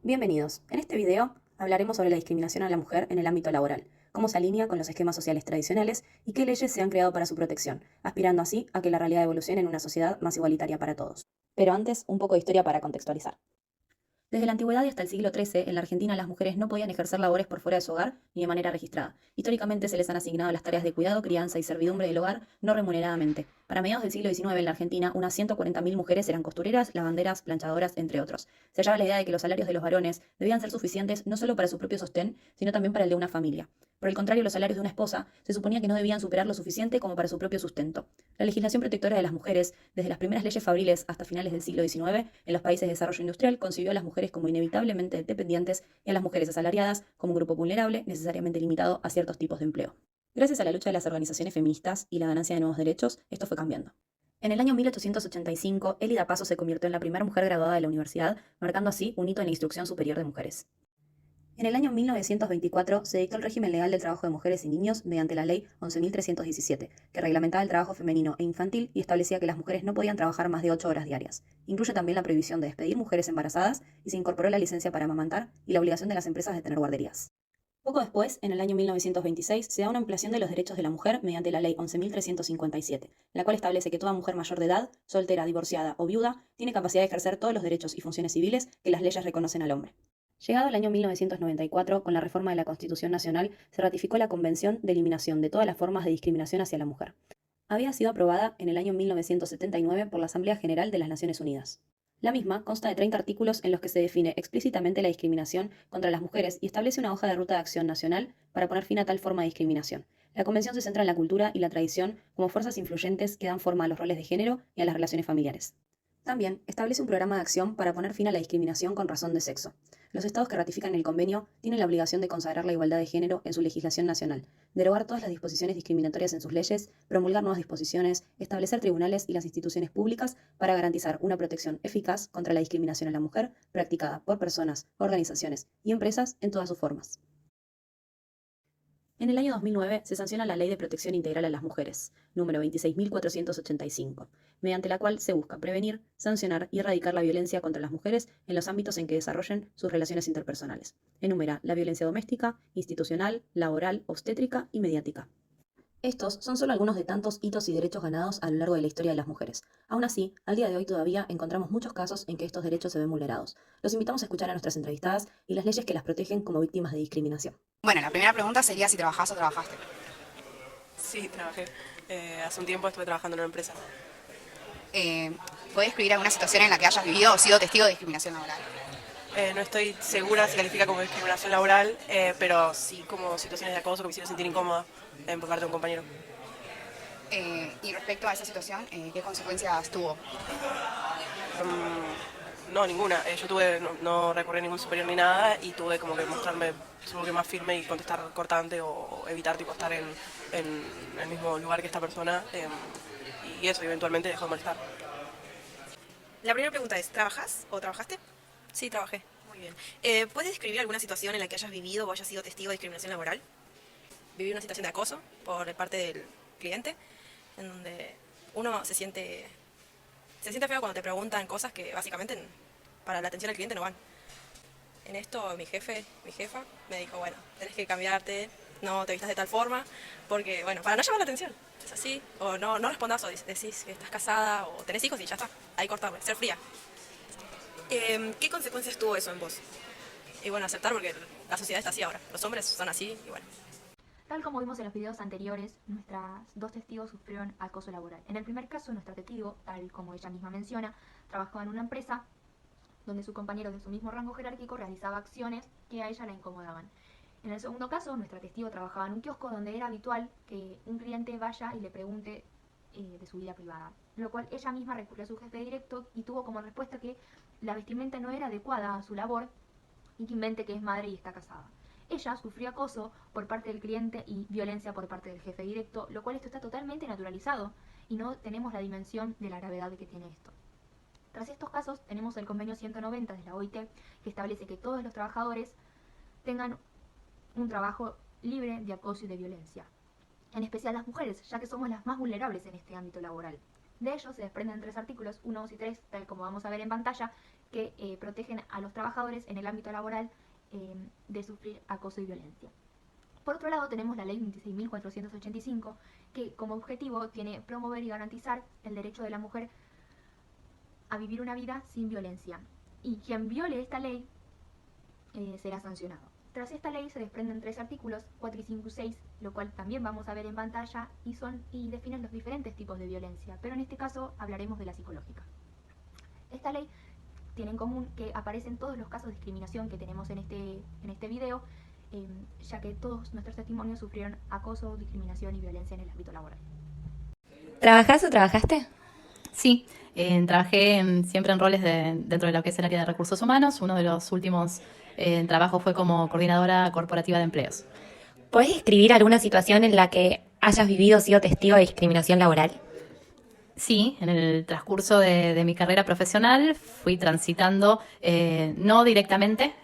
Bienvenidos. En este video hablaremos sobre la discriminación a la mujer en el ámbito laboral, cómo se alinea con los esquemas sociales tradicionales y qué leyes se han creado para su protección, aspirando así a que la realidad evolucione en una sociedad más igualitaria para todos. Pero antes, un poco de historia para contextualizar. Desde la antigüedad y hasta el siglo XIII, en la Argentina las mujeres no podían ejercer labores por fuera de su hogar ni de manera registrada. Históricamente se les han asignado las tareas de cuidado, crianza y servidumbre del hogar no remuneradamente. Para mediados del siglo XIX en la Argentina, unas 140.000 mujeres eran costureras, lavanderas, planchadoras, entre otros. Se hallaba la idea de que los salarios de los varones debían ser suficientes no solo para su propio sostén, sino también para el de una familia. Por el contrario, los salarios de una esposa se suponía que no debían superar lo suficiente como para su propio sustento. La legislación protectora de las mujeres, desde las primeras leyes fabriles hasta finales del siglo XIX, en los países de desarrollo industrial, concibió a las mujeres como inevitablemente dependientes y a las mujeres asalariadas como un grupo vulnerable, necesariamente limitado a ciertos tipos de empleo. Gracias a la lucha de las organizaciones feministas y la ganancia de nuevos derechos, esto fue cambiando. En el año 1885, Elida Paso se convirtió en la primera mujer graduada de la universidad, marcando así un hito en la instrucción superior de mujeres. En el año 1924 se dictó el régimen legal del trabajo de mujeres y niños mediante la Ley 11.317, que reglamentaba el trabajo femenino e infantil y establecía que las mujeres no podían trabajar más de 8 horas diarias. Incluye también la prohibición de despedir mujeres embarazadas y se incorporó la licencia para amamantar y la obligación de las empresas de tener guarderías. Poco después, en el año 1926, se da una ampliación de los derechos de la mujer mediante la Ley 11.357, la cual establece que toda mujer mayor de edad, soltera, divorciada o viuda, tiene capacidad de ejercer todos los derechos y funciones civiles que las leyes reconocen al hombre. Llegado el año 1994, con la reforma de la Constitución Nacional, se ratificó la Convención de Eliminación de todas las formas de discriminación hacia la mujer. Había sido aprobada en el año 1979 por la Asamblea General de las Naciones Unidas. La misma consta de 30 artículos en los que se define explícitamente la discriminación contra las mujeres y establece una hoja de ruta de acción nacional para poner fin a tal forma de discriminación. La Convención se centra en la cultura y la tradición como fuerzas influyentes que dan forma a los roles de género y a las relaciones familiares. También establece un programa de acción para poner fin a la discriminación con razón de sexo. Los estados que ratifican el convenio tienen la obligación de consagrar la igualdad de género en su legislación nacional, derogar todas las disposiciones discriminatorias en sus leyes, promulgar nuevas disposiciones, establecer tribunales y las instituciones públicas para garantizar una protección eficaz contra la discriminación a la mujer practicada por personas, organizaciones y empresas en todas sus formas. En el año 2009 se sanciona la Ley de Protección Integral a las Mujeres, número 26.485, mediante la cual se busca prevenir, sancionar y erradicar la violencia contra las mujeres en los ámbitos en que desarrollen sus relaciones interpersonales. Enumera la violencia doméstica, institucional, laboral, obstétrica y mediática. Estos son solo algunos de tantos hitos y derechos ganados a lo largo de la historia de las mujeres. Aún así, al día de hoy todavía encontramos muchos casos en que estos derechos se ven vulnerados. Los invitamos a escuchar a nuestras entrevistadas y las leyes que las protegen como víctimas de discriminación. Bueno, la primera pregunta sería si trabajás o trabajaste. Sí, trabajé. Hace un tiempo estuve trabajando en una empresa. ¿Podés escribir alguna situación en la que hayas vivido o sido testigo de discriminación laboral? No estoy segura si califica como discriminación laboral, pero sí como situaciones de acoso que me hicieron sentir incómoda por parte de un compañero. Y respecto a esa situación, ¿qué consecuencias tuvo? No, ninguna. No recurrí a ningún superior ni nada y tuve como que mostrarme supongo que más firme y contestar cortante o evitar tipo estar en el mismo lugar que esta persona y eso eventualmente dejó de molestar. La primera pregunta es, ¿trabajas o trabajaste? Sí, trabajé. Muy bien. ¿Puedes describir alguna situación en la que hayas vivido o hayas sido testigo de discriminación laboral? Viví una situación de acoso por parte del cliente, en donde uno se siente feo cuando te preguntan cosas que básicamente para la atención al cliente no van. En esto mi jefa, me dijo, bueno, tenés que cambiarte, no te vistas de tal forma, porque, bueno, para no llamar la atención. Es así, o no respondas o decís que estás casada o tenés hijos y ya está. Ahí cortarme, ser fría. ¿Qué consecuencias tuvo eso en vos? Y bueno, aceptar porque la sociedad está así ahora. Los hombres son así y bueno. Tal como vimos en los videos anteriores, nuestras dos testigos sufrieron acoso laboral. En el primer caso, nuestra testigo, tal como ella misma menciona, trabajaba en una empresa donde su compañero de su mismo rango jerárquico realizaba acciones que a ella la incomodaban. En el segundo caso, nuestra testigo trabajaba en un kiosco donde era habitual que un cliente vaya y le pregunte de su vida privada, lo cual ella misma recurrió a su jefe directo y tuvo como respuesta que la vestimenta no era adecuada a su labor y que invente que es madre y está casada. Ella sufrió acoso por parte del cliente y violencia por parte del jefe directo, lo cual esto está totalmente naturalizado y no tenemos la dimensión de la gravedad que tiene esto. Tras estos casos tenemos el convenio 190 de la OIT que establece que todos los trabajadores tengan un trabajo libre de acoso y de violencia. En especial las mujeres, ya que somos las más vulnerables en este ámbito laboral. De ello se desprenden 3 artículos, 1, 2 y 3, tal como vamos a ver en pantalla, que protegen a los trabajadores en el ámbito laboral de sufrir acoso y violencia. Por otro lado, tenemos la Ley 26.485, que como objetivo tiene promover y garantizar el derecho de la mujer a vivir una vida sin violencia. Y quien viole esta ley será sancionado. Tras esta ley se desprenden 3 artículos, 4 y 5 y 6, lo cual también vamos a ver en pantalla, y definen los diferentes tipos de violencia, pero en este caso hablaremos de la psicológica. Esta ley tiene en común que aparecen todos los casos de discriminación que tenemos en este video, ya que todos nuestros testimonios sufrieron acoso, discriminación y violencia en el ámbito laboral. ¿Trabajás o trabajaste? Sí, trabajé siempre en roles dentro de lo que es el área de recursos humanos. Uno de los últimos trabajos fue como coordinadora corporativa de empleos. ¿Podés describir alguna situación en la que hayas vivido o sido testigo de discriminación laboral? Sí, en el transcurso de mi carrera profesional fui transitando, no directamente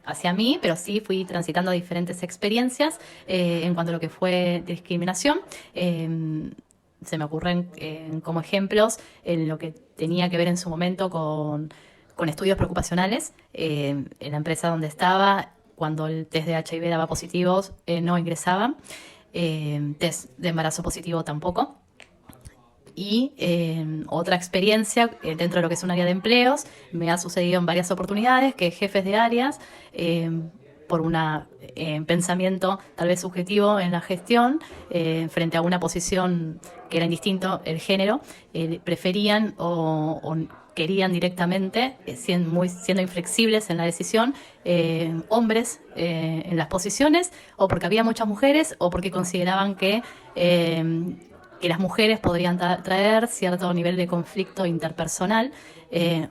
hacia mí, pero sí fui transitando diferentes experiencias en cuanto a lo que fue discriminación. Se me ocurren como ejemplos en lo que tenía que ver en su momento con estudios preocupacionales. En la empresa donde estaba, cuando el test de HIV daba positivos, no ingresaban. Test de embarazo positivo tampoco. Y otra experiencia dentro de lo que es un área de empleos, me ha sucedido en varias oportunidades que jefes de áreas, por un pensamiento tal vez subjetivo en la gestión, frente a una posición que era indistinto el género, preferían o querían directamente, siendo inflexibles en la decisión, hombres en las posiciones, o porque había muchas mujeres, o porque consideraban que las mujeres podrían traer cierto nivel de conflicto interpersonal,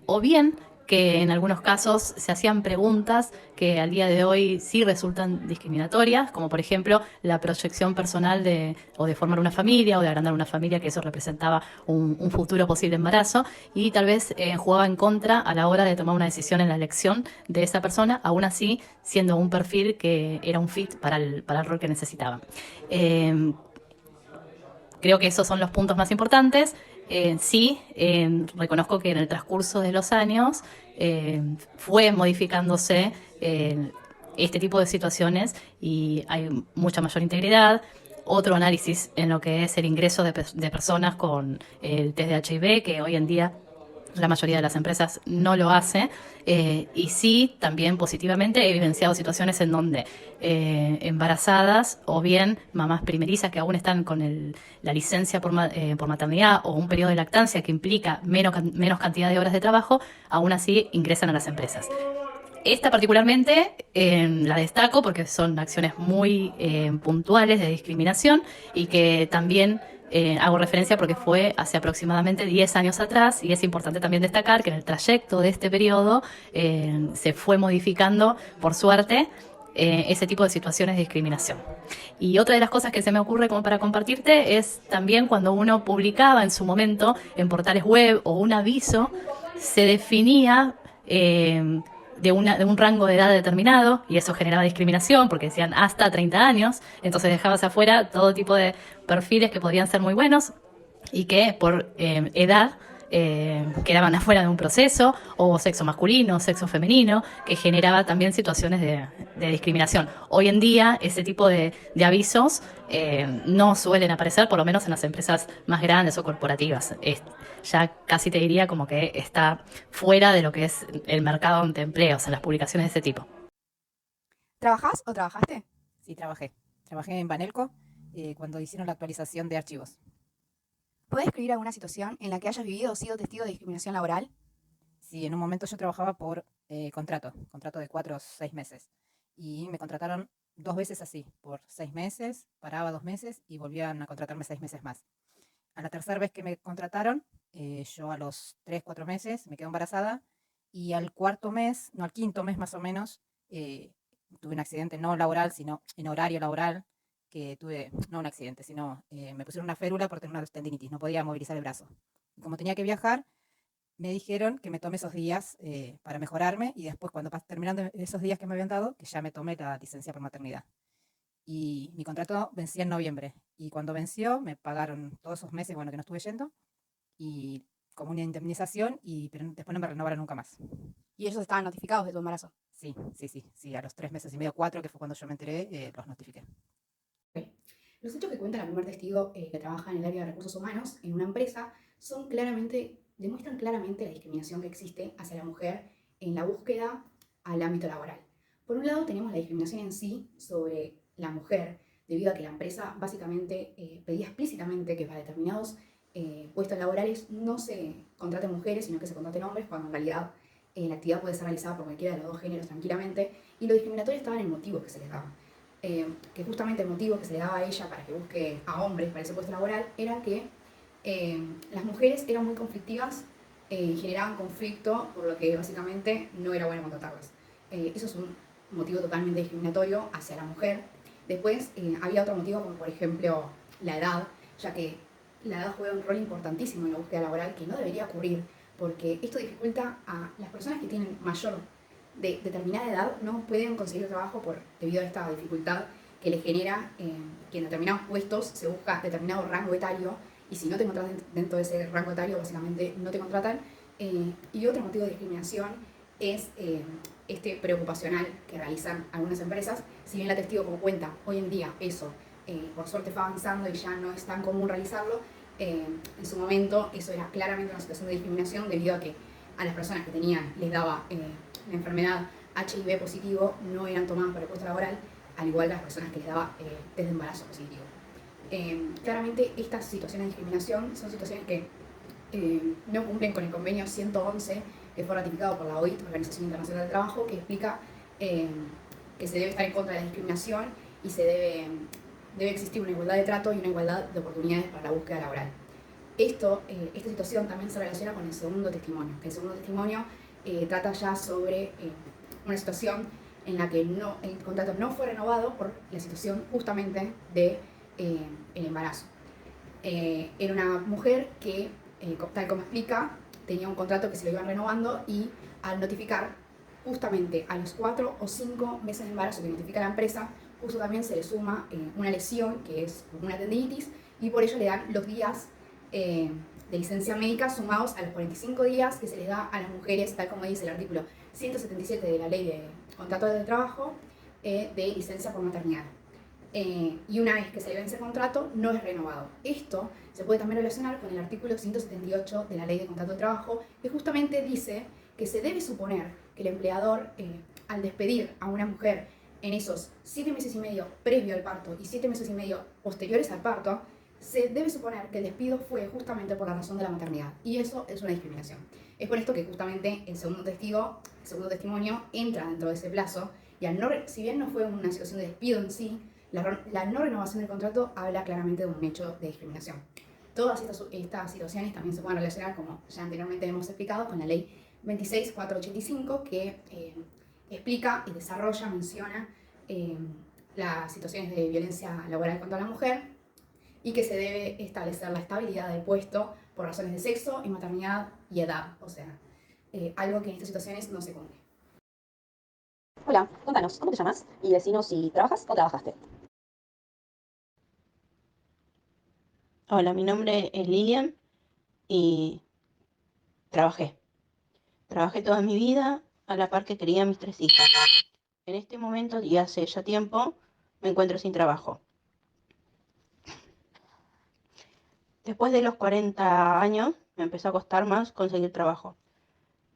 o bien que en algunos casos se hacían preguntas que al día de hoy sí resultan discriminatorias, como por ejemplo la proyección personal de formar una familia o de agrandar una familia, que eso representaba un futuro posible embarazo, y tal vez jugaba en contra a la hora de tomar una decisión en la elección de esa persona, aún así siendo un perfil que era un fit para el rol que necesitaban. Creo que esos son los puntos más importantes. Sí, reconozco que en el transcurso de los años fue modificándose este tipo de situaciones y hay mucha mayor integridad. Otro análisis en lo que es el ingreso de personas con el test de HIV, que hoy en día la mayoría de las empresas no lo hace, y sí, también positivamente he vivenciado situaciones en donde embarazadas o bien mamás primerizas que aún están con la licencia por maternidad o un periodo de lactancia que implica menos cantidad de horas de trabajo, aún así ingresan a las empresas. Esta particularmente la destaco porque son acciones muy puntuales de discriminación y que también hago referencia porque fue hace aproximadamente 10 años atrás, y es importante también destacar que en el trayecto de este periodo se fue modificando, por suerte, ese tipo de situaciones de discriminación. Y otra de las cosas que se me ocurre como para compartirte es también cuando uno publicaba en su momento en portales web o un aviso, se definía de un rango de edad determinado, y eso generaba discriminación porque decían hasta 30 años, entonces dejabas afuera todo tipo de perfiles que podrían ser muy buenos y que por edad quedaban afuera de un proceso, o sexo masculino, sexo femenino, que generaba también situaciones de discriminación. Hoy en día ese tipo de avisos no suelen aparecer, por lo menos en las empresas más grandes o corporativas. Ya casi te diría como que está fuera de lo que es el mercado de empleos, en las publicaciones de ese tipo. ¿Trabajás o trabajaste? Sí, trabajé. Trabajé en Banelco cuando hicieron la actualización de archivos. ¿Puedes escribir alguna situación en la que hayas vivido o sido testigo de discriminación laboral? Sí, en un momento yo trabajaba por contrato de 4 o 6 meses. Y me contrataron 2 veces así, por 6 meses, paraba 2 meses y volvían a contratarme 6 meses más. A la tercera vez que me contrataron, yo a los 3, 4 meses me quedé embarazada, y al quinto mes más o menos, tuve un accidente no laboral, sino en horario laboral, que tuve, no un accidente, sino me pusieron una férula por tener una tendinitis, no podía movilizar el brazo. Y como tenía que viajar, me dijeron que me tome esos días para mejorarme, y después cuando terminando esos días que me habían dado, que ya me tomé la licencia por maternidad. Y mi contrato vencía en noviembre, y cuando venció me pagaron todos esos meses, bueno, que no estuve yendo, y como una indemnización, pero después no me renovaron nunca más. ¿Y ellos estaban notificados de tu embarazo? Sí, a los 3 meses y medio, 4, que fue cuando yo me enteré, los notifiqué. Los hechos que cuenta la primer testigo que trabaja en el área de recursos humanos en una empresa demuestran claramente la discriminación que existe hacia la mujer en la búsqueda al ámbito laboral. Por un lado tenemos la discriminación en sí sobre la mujer, debido a que la empresa básicamente pedía explícitamente que para determinados puestos laborales no se contraten mujeres, sino que se contraten hombres, cuando en realidad la actividad puede ser realizada por cualquiera de los dos géneros tranquilamente, y lo discriminatorio estaba en el motivo que se les daba. Que justamente el motivo que se le daba a ella para que busque a hombres para ese puesto laboral era que las mujeres eran muy conflictivas y generaban conflicto, por lo que básicamente no era bueno contratarlas. Eso es un motivo totalmente discriminatorio hacia la mujer. Después había otro motivo, como por ejemplo la edad, ya que la edad juega un rol importantísimo en la búsqueda laboral que no debería ocurrir, porque esto dificulta a las personas que tienen mayor de determinada edad no pueden conseguir trabajo debido a esta dificultad que les genera que en determinados puestos se busca determinado rango etario, y si no te contratan dentro de ese rango etario, básicamente no te contratan. Y otro motivo de discriminación es este preocupacional que realizan algunas empresas. Si bien la testigo como cuenta, hoy en día eso por suerte fue avanzando y ya no es tan común realizarlo, en su momento eso era claramente una situación de discriminación, debido a que a las personas que les daba la enfermedad HIV positivo no eran tomadas para el puesto laboral, al igual que las personas que les daba test de embarazo positivo. Claramente estas situaciones de discriminación son situaciones que no cumplen con el convenio 111 que fue ratificado por la OIT, Organización Internacional del Trabajo, que explica que se debe estar en contra de la discriminación y debe existir una igualdad de trato y una igualdad de oportunidades para la búsqueda laboral. Esta situación también se relaciona con el segundo testimonio, que el segundo testimonio trata ya sobre una situación en la que el contrato no fue renovado por la situación justamente del embarazo. Era una mujer que, tal como explica, tenía un contrato que se lo iban renovando, y al notificar justamente a los 4 o 5 meses de embarazo que notifica la empresa, justo también se le suma una lesión que es una tendinitis, y por ello le dan los días de licencia médica sumados a los 45 días que se les da a las mujeres, tal como dice el artículo 177 de la Ley de Contrato de Trabajo, de licencia por maternidad. Y una vez que se le vence el contrato, no es renovado. Esto se puede también relacionar con el artículo 178 de la Ley de Contrato de Trabajo, que justamente dice que se debe suponer que el empleador, al despedir a una mujer en esos 7 meses y medio previo al parto y 7 meses y medio posteriores al parto, se debe suponer que el despido fue justamente por la razón de la maternidad, y eso es una discriminación. Es por esto que justamente el segundo testimonio entra dentro de ese plazo, y si bien no fue una situación de despido en sí, la no renovación del contrato habla claramente de un hecho de discriminación. Todas estas situaciones también se pueden relacionar, como ya anteriormente hemos explicado, con la Ley 26.485, que explica y desarrolla, menciona las situaciones de violencia laboral contra la mujer, y que se debe establecer la estabilidad del puesto por razones de sexo y maternidad y edad, o sea, algo que en estas situaciones no se cumple. Hola, contanos, ¿cómo te llamas? Y decinos si trabajas o trabajaste. Hola, mi nombre es Lilian y trabajé. Trabajé toda mi vida a la par que crié a mis 3 hijas. En este momento, y hace ya tiempo, me encuentro sin trabajo. Después de los 40 años, me empezó a costar más conseguir trabajo.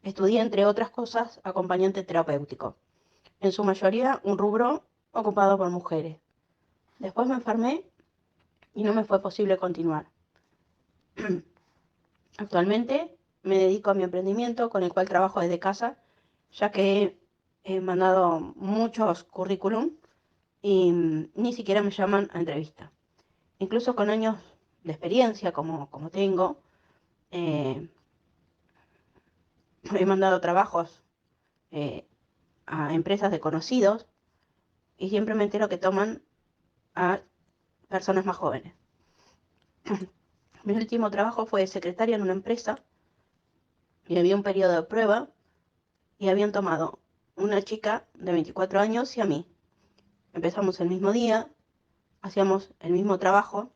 Estudié, entre otras cosas, acompañante terapéutico. En su mayoría, un rubro ocupado por mujeres. Después me enfermé y no me fue posible continuar. Actualmente me dedico a mi emprendimiento, con el cual trabajo desde casa, ya que he mandado muchos currículum y ni siquiera me llaman a entrevista. Incluso con años de experiencia como tengo, he mandado trabajos a empresas de conocidos, y siempre me entero que toman a personas más jóvenes. Mi último trabajo fue de secretaria en una empresa, y había un periodo de prueba, y habían tomado una chica de 24 años y a mí. Empezamos el mismo día, hacíamos el mismo trabajo.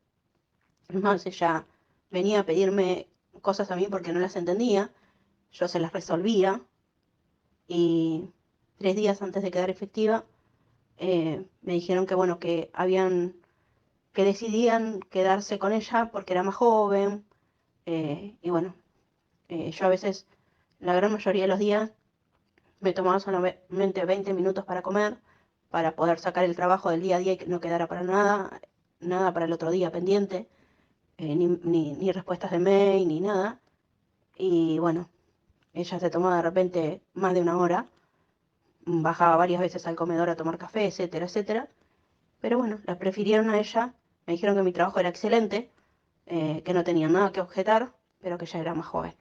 Es más, ella venía a pedirme cosas a mí porque no las entendía, yo se las resolvía y 3 días antes de quedar efectiva me dijeron que bueno, que decidían quedarse con ella porque era más joven y bueno, yo a veces, la gran mayoría de los días, me tomaba solamente 20 minutos para comer, para poder sacar el trabajo del día a día y que no quedara para nada para el otro día pendiente, ni respuestas de mail, ni nada. Y bueno, ella se tomaba de repente más de 1 hora, bajaba varias veces al comedor a tomar café, etcétera, etcétera. Pero bueno, la prefirieron a ella, me dijeron que mi trabajo era excelente, que no tenía nada que objetar, pero que ella era más joven.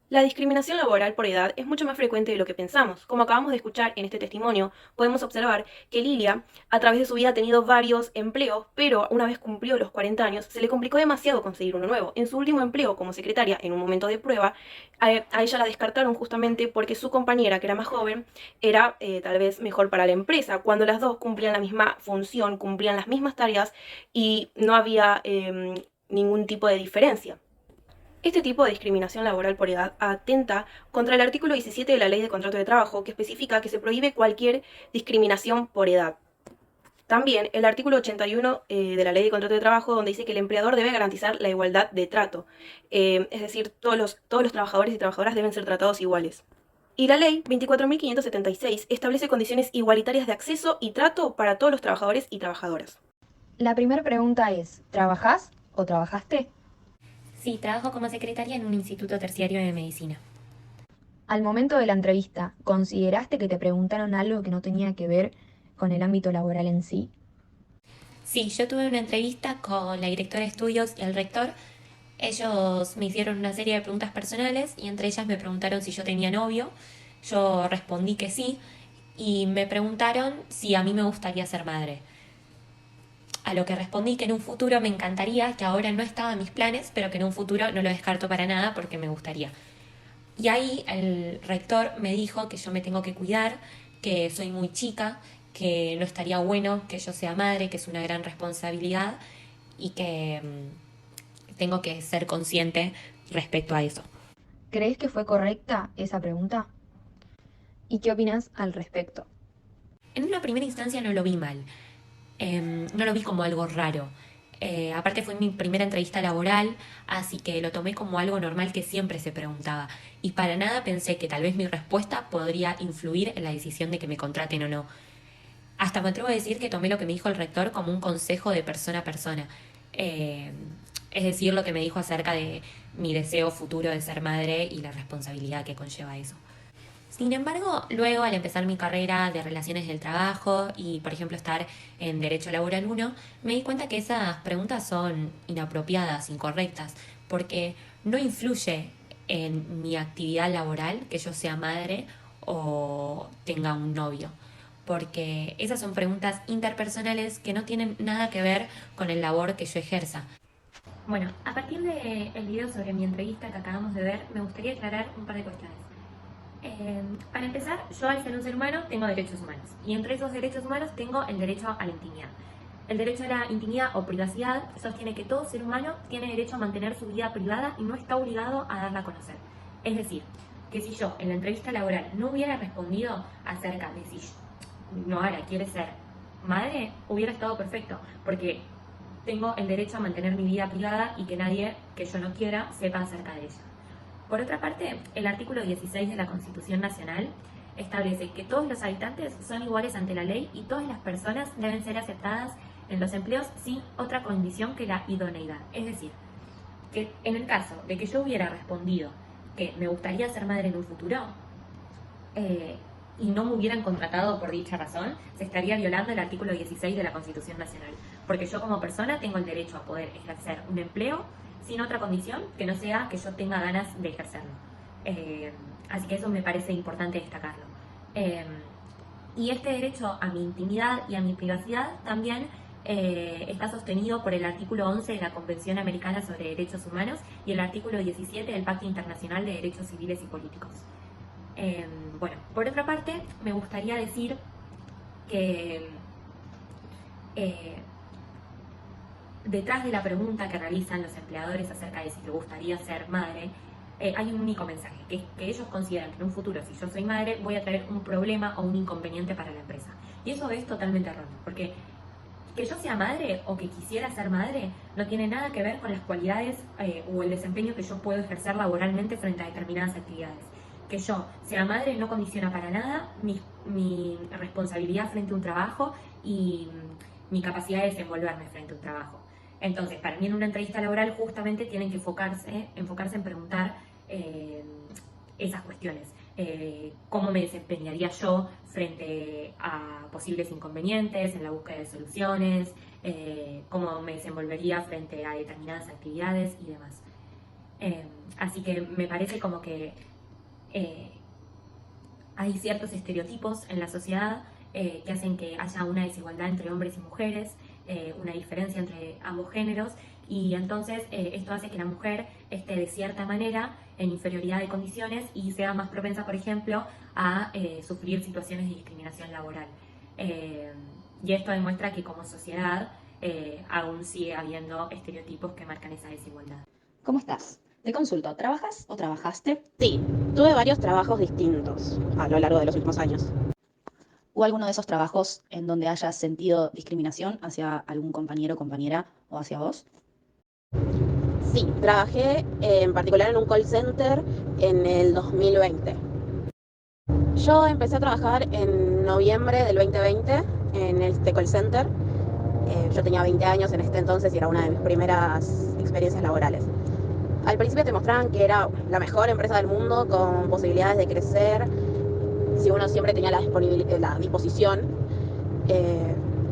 La discriminación laboral por edad es mucho más frecuente de lo que pensamos. Como acabamos de escuchar en este testimonio, podemos observar que Lilia, a través de su vida, ha tenido varios empleos, pero una vez cumplió los 40 años, se le complicó demasiado conseguir uno nuevo. En su último empleo como secretaria, en un momento de prueba, a ella la descartaron justamente porque su compañera, que era más joven, era tal vez mejor para la empresa, cuando las dos cumplían la misma función, cumplían las mismas tareas y no había ningún tipo de diferencia. Este tipo de discriminación laboral por edad atenta contra el artículo 17 de la Ley de Contrato de Trabajo, que especifica que se prohíbe cualquier discriminación por edad. También el artículo 81 de la Ley de Contrato de Trabajo, donde dice que el empleador debe garantizar la igualdad de trato. Es decir, todos los trabajadores y trabajadoras deben ser tratados iguales. Y la Ley 24.576 establece condiciones igualitarias de acceso y trato para todos los trabajadores y trabajadoras. La primera pregunta es, ¿trabajás o trabajaste? Sí, trabajo como secretaria en un instituto terciario de medicina. Al momento de la entrevista, ¿consideraste que te preguntaron algo que no tenía que ver con el ámbito laboral en sí? Sí, yo tuve una entrevista con la directora de estudios y el rector. Ellos me hicieron una serie de preguntas personales y entre ellas me preguntaron si yo tenía novio. Yo respondí que sí y me preguntaron si a mí me gustaría ser madre. A lo que respondí que en un futuro me encantaría, que ahora no estaba en mis planes, pero que en un futuro no lo descarto para nada porque me gustaría. Y ahí el rector me dijo que yo me tengo que cuidar, que soy muy chica, que no estaría bueno que yo sea madre, que es una gran responsabilidad y que tengo que ser consciente respecto a eso. ¿Crees que fue correcta esa pregunta? ¿Y qué opinas al respecto? En una primera instancia no lo vi mal. No lo vi como algo raro. Aparte fue mi primera entrevista laboral, así que lo tomé como algo normal que siempre se preguntaba. Y para nada pensé que tal vez mi respuesta podría influir en la decisión de que me contraten o no. Hasta me atrevo a decir que tomé lo que me dijo el rector como un consejo de persona a persona. Es decir, lo que me dijo acerca de mi deseo futuro de ser madre y la responsabilidad que conlleva eso. Sin embargo, luego al empezar mi carrera de relaciones del trabajo y, por ejemplo, estar en Derecho Laboral 1, me di cuenta que esas preguntas son inapropiadas, incorrectas, porque no influye en mi actividad laboral que yo sea madre o tenga un novio, porque esas son preguntas interpersonales que no tienen nada que ver con el labor que yo ejerza. Bueno, a partir del video sobre mi entrevista que acabamos de ver, me gustaría aclarar un par de cuestiones. Para empezar, yo al ser un ser humano tengo derechos humanos y entre esos derechos humanos tengo el derecho a la intimidad. El derecho a la intimidad o privacidad sostiene que todo ser humano tiene derecho a mantener su vida privada y no está obligado a darla a conocer. Es decir, que si yo en la entrevista laboral no hubiera respondido acerca de si Noara quiere ser madre, hubiera estado perfecto, porque tengo el derecho a mantener mi vida privada y que nadie que yo no quiera sepa acerca de ella. Por otra parte, el artículo 16 de la Constitución Nacional establece que todos los habitantes son iguales ante la ley y todas las personas deben ser aceptadas en los empleos sin otra condición que la idoneidad. Es decir, que en el caso de que yo hubiera respondido que me gustaría ser madre en un futuro y no me hubieran contratado por dicha razón, se estaría violando el artículo 16 de la Constitución Nacional. Porque yo como persona tengo el derecho a poder ejercer un empleo sin otra condición que no sea que yo tenga ganas de ejercerlo. Así que eso me parece importante destacarlo. Y este derecho a mi intimidad y a mi privacidad también está sostenido por el artículo 11 de la Convención Americana sobre Derechos Humanos y el artículo 17 del Pacto Internacional de Derechos Civiles y Políticos. Bueno, por otra parte, me gustaría decir que detrás de la pregunta que realizan los empleadores acerca de si te gustaría ser madre, hay un único mensaje, que es que ellos consideran que en un futuro, si yo soy madre, voy a traer un problema o un inconveniente para la empresa. Y eso es totalmente erróneo, porque que yo sea madre o que quisiera ser madre no tiene nada que ver con las cualidades o el desempeño que yo puedo ejercer laboralmente frente a determinadas actividades. Que yo sea madre no condiciona para nada mi responsabilidad frente a un trabajo y mi capacidad de desenvolverme frente a un trabajo. Entonces, para mí en una entrevista laboral justamente tienen que enfocarse en preguntar esas cuestiones. Cómo me desempeñaría yo frente a posibles inconvenientes en la búsqueda de soluciones, cómo me desenvolvería frente a determinadas actividades y demás. Así que me parece como que hay ciertos estereotipos en la sociedad que hacen que haya una desigualdad entre hombres y mujeres, una diferencia entre ambos géneros, y entonces esto hace que la mujer esté de cierta manera en inferioridad de condiciones y sea más propensa, por ejemplo, a sufrir situaciones de discriminación laboral. Y esto demuestra que como sociedad aún sigue habiendo estereotipos que marcan esa desigualdad. ¿Cómo estás? Te consulto, ¿trabajas o trabajaste? Sí, tuve varios trabajos distintos a lo largo de los últimos años. ¿Hubo alguno de esos trabajos en donde hayas sentido discriminación hacia algún compañero o compañera o hacia vos? Sí, trabajé en particular en un call center en el 2020. Yo empecé a trabajar en noviembre del 2020 en este call center. Yo tenía 20 años en este entonces y era una de mis primeras experiencias laborales. Al principio te mostraban que era la mejor empresa del mundo con posibilidades de crecer si uno siempre tenía la disposición.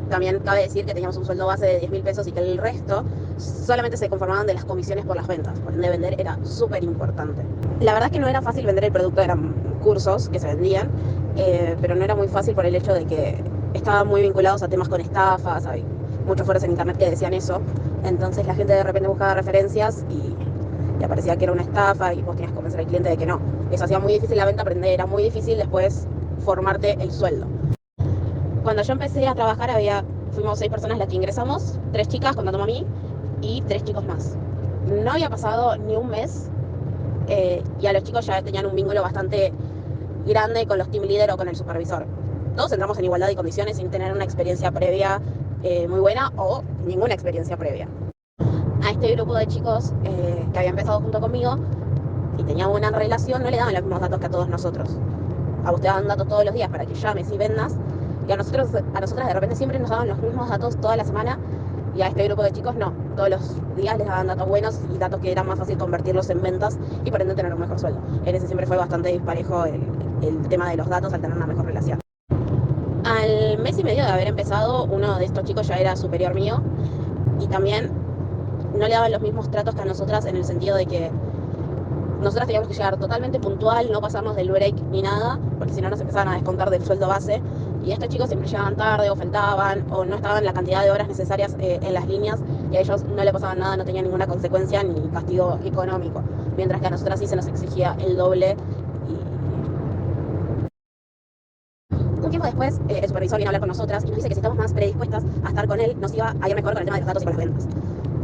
También cabe decir que teníamos un sueldo base de 10.000 pesos y que el resto solamente se conformaban de las comisiones por las ventas. Por ende, vender era súper importante. La verdad es que no era fácil vender el producto, eran cursos que se vendían, pero no era muy fácil por el hecho de que estaban muy vinculados a temas con estafas. Hay muchos foros en internet que decían eso. Entonces la gente de repente buscaba referencias y aparecía que era una estafa y vos tenías que convencer al cliente de que no. Eso hacía muy difícil la venta, aprender, era muy difícil después formarte el sueldo. Cuando yo empecé a trabajar fuimos 6 personas las que ingresamos, 3 chicas contándome a mí y 3 chicos más. No había pasado ni un mes y a los chicos ya tenían un vínculo bastante grande con los team leader o con el supervisor. Todos entramos en igualdad de condiciones sin tener una experiencia previa muy buena o ninguna experiencia previa. A este grupo de chicos que había empezado junto conmigo y tenía buena relación, no le daban los mismos datos que a todos nosotros. A vos te daban datos todos los días para que llames y vendas, y a nosotras de repente siempre nos daban los mismos datos toda la semana, y a este grupo de chicos no. Todos los días les daban datos buenos y datos que era más fácil convertirlos en ventas y por ende tener un mejor sueldo. En ese siempre fue bastante disparejo el tema de los datos al tener una mejor relación. Al mes y medio de haber empezado, uno de estos chicos ya era superior mío y también no le daban los mismos tratos que a nosotras en el sentido de que nosotras teníamos que llegar totalmente puntual, no pasarnos del break ni nada, porque si no nos empezaban a descontar del sueldo base. Y estos chicos siempre llegaban tarde o faltaban o no estaban la cantidad de horas necesarias en las líneas y a ellos no le pasaban nada, no tenían ninguna consecuencia ni castigo económico. Mientras que a nosotras sí se nos exigía el doble. Un tiempo después, el supervisor viene a hablar con nosotras y nos dice que si estamos más predispuestas a estar con él, nos iba a ir mejor con el tema de los datos y con las ventas.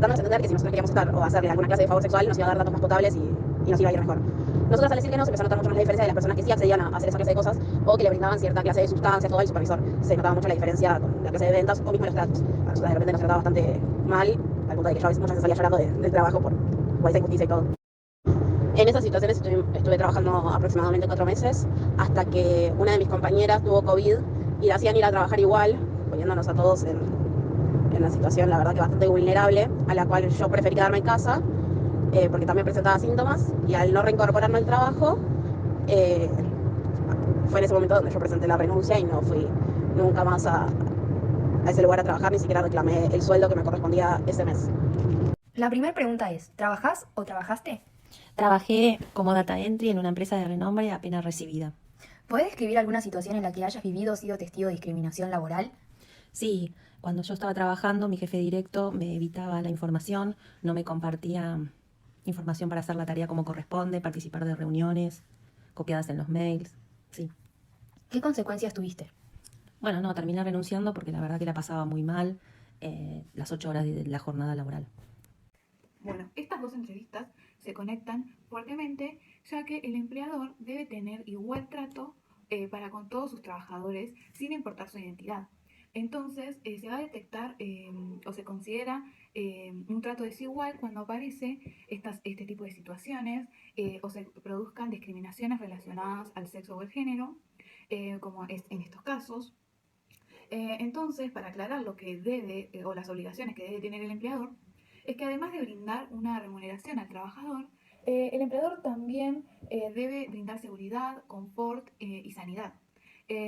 Dándonos a entender que si nosotros queríamos estar o hacerle alguna clase de favor sexual, nos iba a dar datos más potables y nos iba a ir mejor. Nosotras al decir que no, se empezó a notar mucho más la diferencia de las personas que sí accedían a hacer esa clase de cosas o que le brindaban cierta clase de sustancia, todo el supervisor. Se notaba mucho la diferencia con la clase de ventas o mismo los tratos. A nosotros de repente nos trataba bastante mal, al punto de que yo muchas veces salía llorando del trabajo por esa injusticia y todo. En esas situaciones estuve trabajando aproximadamente 4 meses, hasta que una de mis compañeras tuvo COVID y la hacían ir a trabajar igual, poniéndonos a todos en una situación, la verdad, que bastante vulnerable, a la cual yo preferí quedarme en casa, porque también presentaba síntomas, y al no reincorporarme al trabajo, fue en ese momento donde yo presenté la renuncia y no fui nunca más a ese lugar a trabajar, ni siquiera reclamé el sueldo que me correspondía ese mes. La primera pregunta es, ¿trabajás o trabajaste? Trabajé como data entry en una empresa de renombre apenas recibida. ¿Podés describir alguna situación en la que hayas vivido o sido testigo de discriminación laboral? Sí, cuando yo estaba trabajando, mi jefe directo me evitaba la información, no me compartía información para hacer la tarea como corresponde, participar de reuniones, copiadas en los mails, sí. ¿Qué consecuencias tuviste? Bueno, no, terminé renunciando porque la verdad que la pasaba muy mal. las 8 horas de la jornada laboral. Bueno, estas dos entrevistas se conectan fuertemente, ya que el empleador debe tener igual trato para con todos sus trabajadores, sin importar su identidad. Entonces, se va a detectar o se considera un trato desigual cuando aparece este tipo de situaciones o se produzcan discriminaciones relacionadas al sexo o el género, como es en estos casos. Entonces, para aclarar lo que debe o las obligaciones que debe tener el empleador, es que además de brindar una remuneración al trabajador, el empleador también debe brindar seguridad, confort y sanidad.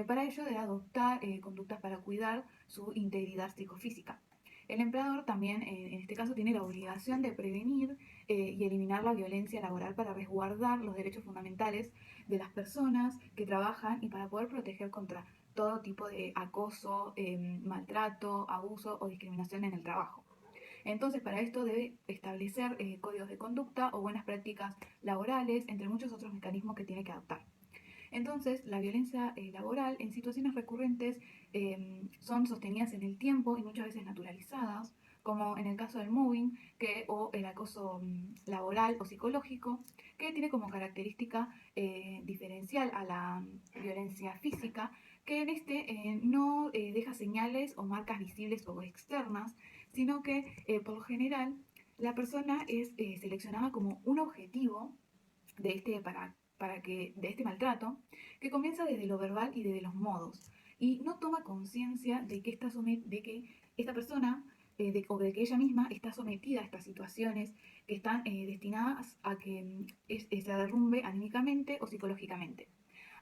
Para ello debe adoptar conductas para cuidar su integridad psicofísica. El empleador también, en este caso, tiene la obligación de prevenir y eliminar la violencia laboral para resguardar los derechos fundamentales de las personas que trabajan y para poder proteger contra todo tipo de acoso, maltrato, abuso o discriminación en el trabajo. Entonces, para esto debe establecer códigos de conducta o buenas prácticas laborales, entre muchos otros mecanismos que tiene que adoptar. Entonces, la violencia laboral en situaciones recurrentes son sostenidas en el tiempo y muchas veces naturalizadas, como en el caso del mobbing o el acoso laboral o psicológico, que tiene como característica diferencial a la violencia física, que en este no deja señales o marcas visibles o externas, sino que por lo general la persona es seleccionada como un objetivo de este maltrato, que comienza desde lo verbal y desde los modos, y no toma conciencia de que esta persona o de que ella misma está sometida a estas situaciones que están destinadas a que se derrumbe anímicamente o psicológicamente,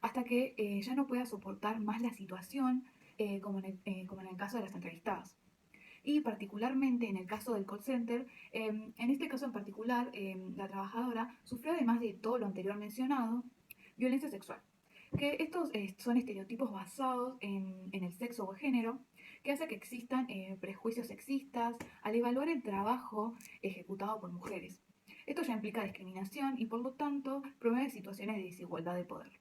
hasta que ya no pueda soportar más la situación, como en el caso de las entrevistadas. Y particularmente en el caso del call center, en este caso en particular, la trabajadora sufrió, además de todo lo anterior mencionado, violencia sexual. Que estos son estereotipos basados en el sexo o el género, que hace que existan prejuicios sexistas al evaluar el trabajo ejecutado por mujeres. Esto ya implica discriminación y, por lo tanto, promueve situaciones de desigualdad de poder.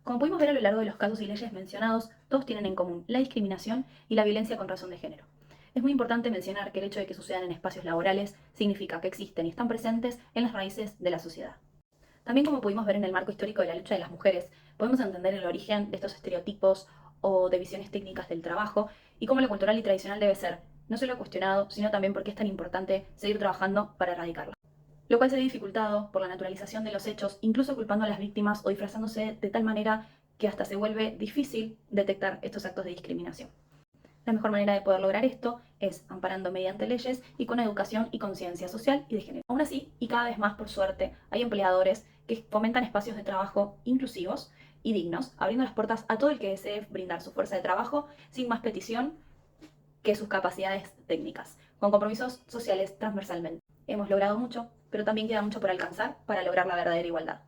Como pudimos ver a lo largo de los casos y leyes mencionados, todos tienen en común la discriminación y la violencia con razón de género. Es muy importante mencionar que el hecho de que sucedan en espacios laborales significa que existen y están presentes en las raíces de la sociedad. También, como pudimos ver en el marco histórico de la lucha de las mujeres, podemos entender el origen de estos estereotipos o de visiones técnicas del trabajo y cómo lo cultural y tradicional debe ser, no solo cuestionado, sino también porque es tan importante seguir trabajando para erradicarlo. Lo cual se ve dificultado por la naturalización de los hechos, incluso culpando a las víctimas o disfrazándose de tal manera que hasta se vuelve difícil detectar estos actos de discriminación. La mejor manera de poder lograr esto es amparando mediante leyes y con educación y conciencia social y de género. Aún así, y cada vez más por suerte, hay empleadores que fomentan espacios de trabajo inclusivos y dignos, abriendo las puertas a todo el que desee brindar su fuerza de trabajo sin más petición que sus capacidades técnicas, con compromisos sociales transversalmente. Hemos logrado mucho, pero también queda mucho por alcanzar para lograr la verdadera igualdad.